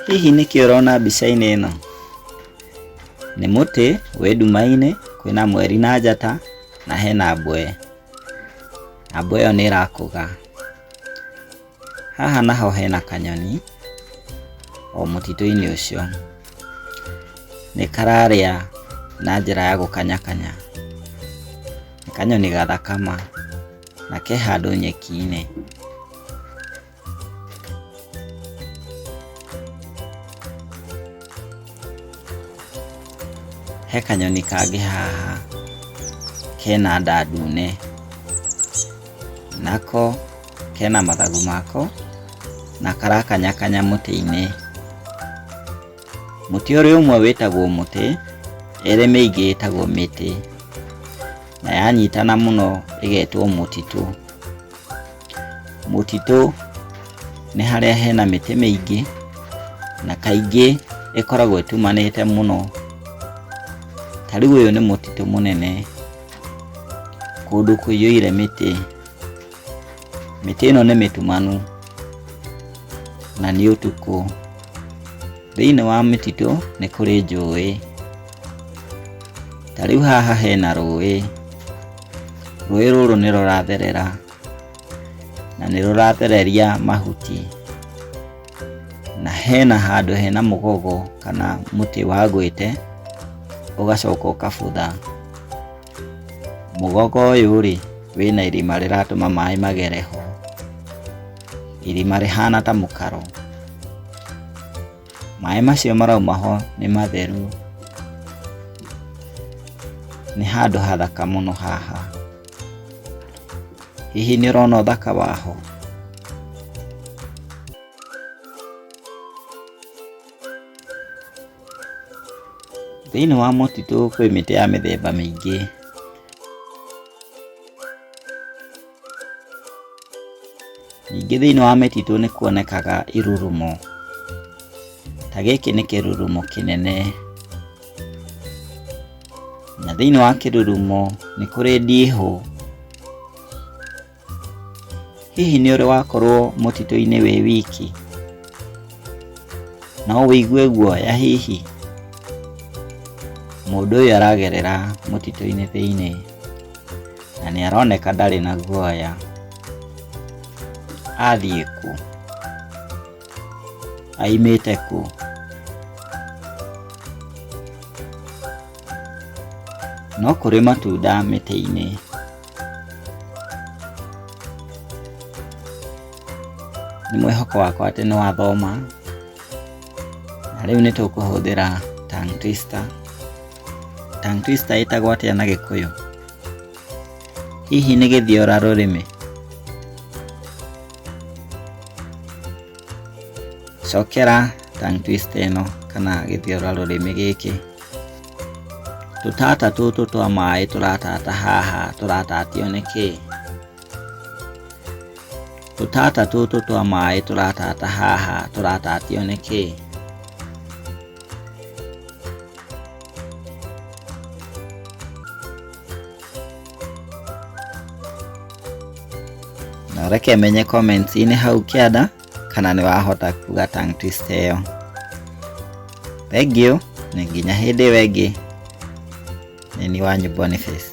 Hihi nĩkĩ ũrona mbica-inĩ ĩno? Nĩ mũtĩ wĩ nduma-inĩ, kwĩna mweri na njata na hena mbweha. Na mbweha ĩyo nĩ ĩrakũga. Haha naho hena kanyoni o mũtitũ-inĩ ũcio. Nĩ kararĩa na njĩra ya gũkanyakanya. Nĩ kanyoni gathaka ma na ke handũ nyeki-inĩ. He kanyoni kangĩ haha kena nda ndune, nako kena mathagu mako na karakanyakanya mũtĩ-inĩ. Mũtĩ ũrĩa ũmwe wĩtagwo mũtĩ, ĩrĩ mĩingĩ ĩtagwo mĩtĩ, na yanyitana mũno ĩgetwo mũtitũ. Mũtitũ nĩ harĩa hena mĩtĩ mĩingĩ na kaingĩ ĩkoragwo ĩtumanĩte mũno. Ta rĩu ũyũ nĩ mũtitũ mũnene, kũndũ kũiyũire mĩtĩ. Mĩtĩ ĩno nĩ mĩtumanu na nĩ ũtukũ. Thĩinĩ wa mĩtitũ nĩ kũrĩ njũĩ. Ta rĩu haha hena rũĩ. Rũĩ rũrũ nĩ rũratherera na nĩ rũrathereria mahuti. Na hena handũ hena mũgogo kana mũtĩ wagwĩte ũgacoka ũkabutha. Mũgogo ũyũ rĩ, wĩna irima rĩratũma maĩ magere ho. Irima rĩhana ta mũkaro. Maĩ macio marauma ho nĩ matheru. Nĩ handũ hathaka mũno haha. Hihi nĩ ũrona ũthaka waho? Thĩinĩ wa mũtitũ kwĩ mĩtĩ ya mĩthemba mĩingĩ. Ningĩ thĩinĩ wa mĩtitũ nĩ kuonekaga irurumo. Ta gĩkĩ nĩ kĩrurumo kĩnene. Na thĩinĩ wa kĩrurumo nĩ kũrĩ ndiihũ. Hihi nĩ ũrĩ wakorwo mũtitũ-inĩ wĩ wiki? No wĩigue guoya hihi? Mũndũ ũyũ aragerera mũtitũ-inĩ thĩinĩ na nĩ aroneka ndarĩ na guoya. Athiĩ kũ? Aimĩte kũ? No kũrĩ matunda mĩtĩ-inĩ. Nĩ mwĩhoko wakwa atĩ nĩ wathoma. Na rĩu nĩ tũkũhũthĩra tongue twister. Tongue twister ĩtagwo atĩa na Gĩkũyũ? Hihi nĩ gĩthiora rũrĩmĩ? Cokera tongue twister ĩno kana gĩthiora rũrĩmĩ gĩkĩ. Tũtata tũtũ twa maĩ tũratata haha tũratatio nĩkĩ? Tũtata tũtũ twa maĩ tũratata haha tũratatio nĩkĩ? Na reke menye comments-inĩ hau kĩanda kana nĩ wahota kuga tongue twister ĩyo. Thank you, na nginya hĩndĩ ĩyo ĩngĩ. Nĩ niĩ wanyu Boniface.